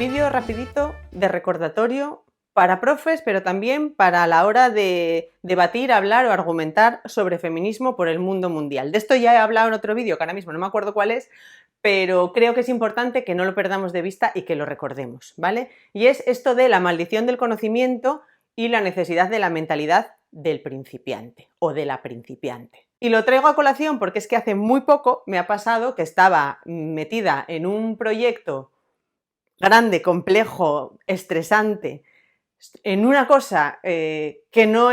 Vídeo rapidito de recordatorio para profes, pero también para la hora de debatir, hablar o argumentar sobre feminismo por el mundo mundial. De esto ya he hablado en otro vídeo, que ahora mismo no me acuerdo cuál es, pero creo que es importante que no lo perdamos de vista y que lo recordemos, ¿vale? Y es esto de la maldición del conocimiento y la necesidad de la mentalidad del principiante o de la principiante. Y lo traigo a colación porque es que hace muy poco me ha pasado que estaba metida en un proyecto grande, complejo, estresante, en una cosa que no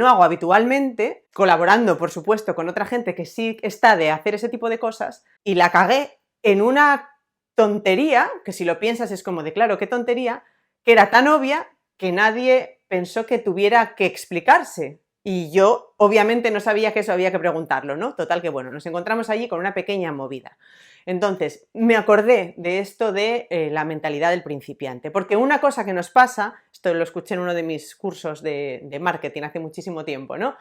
hago habitualmente, colaborando, por supuesto, con otra gente que sí está de hacer ese tipo de cosas, y la cagué en una tontería, que si lo piensas es como de claro, qué tontería, que era tan obvia que nadie pensó que tuviera que explicarse. Y yo, obviamente, no sabía que eso había que preguntarlo, ¿no? Total que, bueno, nos encontramos allí con una pequeña movida. Entonces, me acordé de esto de la mentalidad del principiante, porque una cosa que nos pasa, esto lo escuché en uno de mis cursos de marketing hace muchísimo tiempo, ¿no?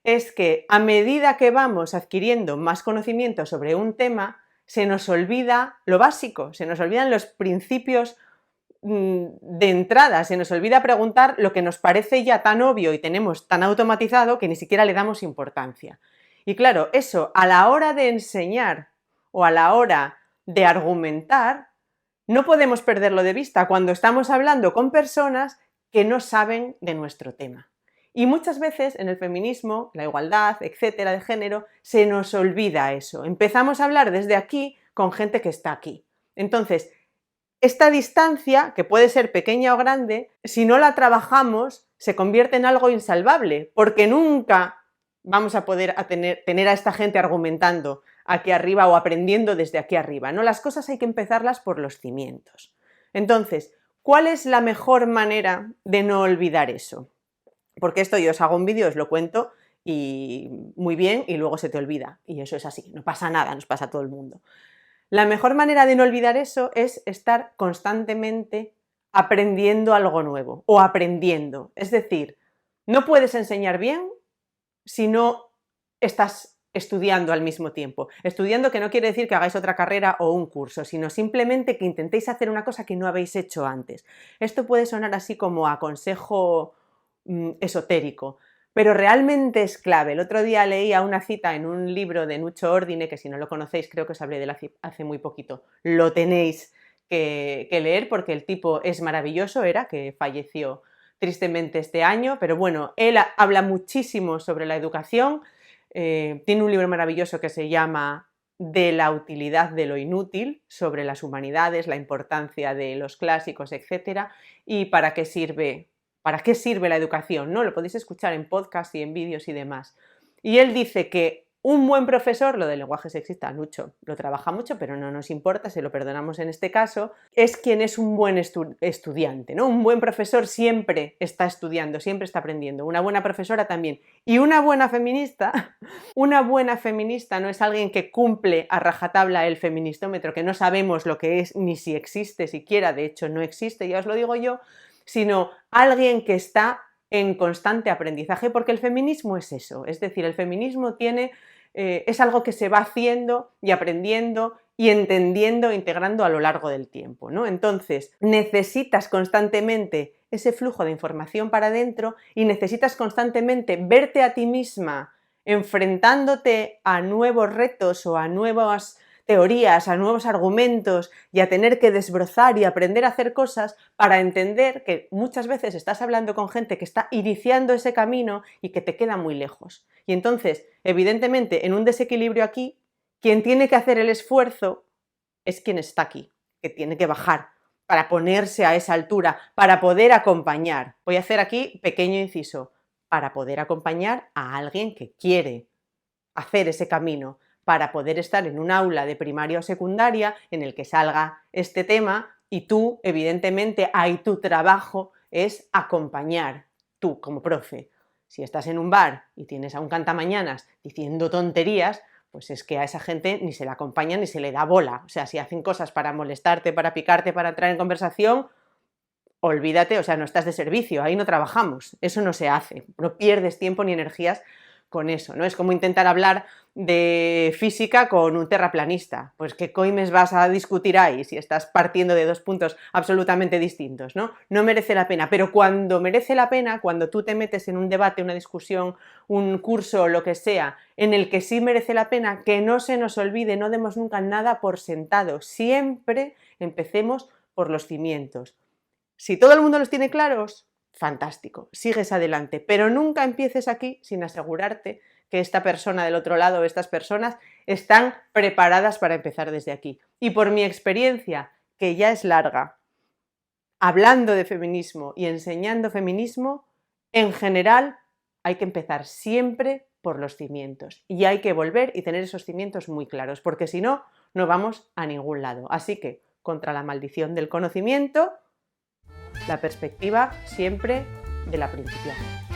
Es que a medida que vamos adquiriendo más conocimiento sobre un tema, se nos olvida lo básico, se nos olvidan los principios de entrada, se nos olvida preguntar lo que nos parece ya tan obvio y tenemos tan automatizado que ni siquiera le damos importancia. Y claro, eso a la hora de enseñar o a la hora de argumentar, no podemos perderlo de vista cuando estamos hablando con personas que no saben de nuestro tema. Y muchas veces en el feminismo, la igualdad, etcétera, de género, se nos olvida eso. Empezamos a hablar desde aquí con gente que está aquí. Entonces, esta distancia, que puede ser pequeña o grande, si no la trabajamos, se convierte en algo insalvable, porque nunca vamos a poder tener a esta gente argumentando aquí arriba o aprendiendo desde aquí arriba, ¿no? Las cosas hay que empezarlas por los cimientos. Entonces, ¿cuál es la mejor manera de no olvidar eso? Porque esto yo os hago un vídeo, os lo cuento y muy bien y luego se te olvida. Y eso es así, no pasa nada, nos pasa a todo el mundo. La mejor manera de no olvidar eso es estar constantemente aprendiendo algo nuevo o aprendiendo. Es decir, no puedes enseñar bien si no estás estudiando al mismo tiempo. Estudiando que no quiere decir que hagáis otra carrera o un curso, sino simplemente que intentéis hacer una cosa que no habéis hecho antes. Esto puede sonar así como a consejo esotérico, pero realmente es clave. El otro día leía una cita en un libro de Nuccio Ordine, que si no lo conocéis, creo que os hablé de él hace muy poquito, lo tenéis que leer porque el tipo es maravilloso, que falleció tristemente este año, pero bueno, él habla muchísimo sobre la educación, tiene un libro maravilloso que se llama De la utilidad de lo inútil, sobre las humanidades, la importancia de los clásicos, etcétera, y para qué sirve la educación, ¿no? Lo podéis escuchar en podcast y en vídeos y demás. Y él dice que un buen profesor, lo del lenguaje sexista, Nuccio lo trabaja mucho, pero no nos importa, se lo perdonamos en este caso, es quien es un buen estudiante, ¿no? Un buen profesor siempre está estudiando, siempre está aprendiendo, una buena profesora también. Y una buena feminista no es alguien que cumple a rajatabla el feministómetro, que no sabemos lo que es ni si existe siquiera, de hecho no existe, ya os lo digo yo, sino alguien que está en constante aprendizaje, porque el feminismo es eso, es decir, el feminismo es algo que se va haciendo y aprendiendo y entendiendo, integrando a lo largo del tiempo, ¿no? Entonces, necesitas constantemente ese flujo de información para adentro y necesitas constantemente verte a ti misma enfrentándote a nuevos retos o a nuevas teorías, a nuevos argumentos y a tener que desbrozar y aprender a hacer cosas para entender que muchas veces estás hablando con gente que está iniciando ese camino y que te queda muy lejos. Y entonces, evidentemente, en un desequilibrio aquí, quien tiene que hacer el esfuerzo es quien está aquí, que tiene que bajar para ponerse a esa altura, para poder acompañar. Voy a hacer aquí pequeño inciso, para poder acompañar a alguien que quiere hacer ese camino, para poder estar en un aula de primaria o secundaria en el que salga este tema y tú, evidentemente, ahí tu trabajo es acompañar, tú como profe. Si estás en un bar y tienes a un cantamañanas diciendo tonterías, pues es que a esa gente ni se le acompaña ni se le da bola. O sea, si hacen cosas para molestarte, para picarte, para entrar en conversación, olvídate, o sea, no estás de servicio, ahí no trabajamos, eso no se hace, no pierdes tiempo ni energías con eso, ¿no? Es como intentar hablar de física con un terraplanista. Pues qué coimes vas a discutir ahí si estás partiendo de dos puntos absolutamente distintos, ¿no? No merece la pena, pero cuando merece la pena, cuando tú te metes en un debate, una discusión, un curso o lo que sea, en el que sí merece la pena, que no se nos olvide, no demos nunca nada por sentado, siempre empecemos por los cimientos. Si todo el mundo los tiene claros, fantástico, sigues adelante, pero nunca empieces aquí sin asegurarte que esta persona del otro lado o estas personas están preparadas para empezar desde aquí. Y por mi experiencia, que ya es larga, hablando de feminismo y enseñando feminismo, en general hay que empezar siempre por los cimientos y hay que volver y tener esos cimientos muy claros, porque si no, no vamos a ningún lado. Así que, contra la maldición del conocimiento, la perspectiva siempre de la principiante.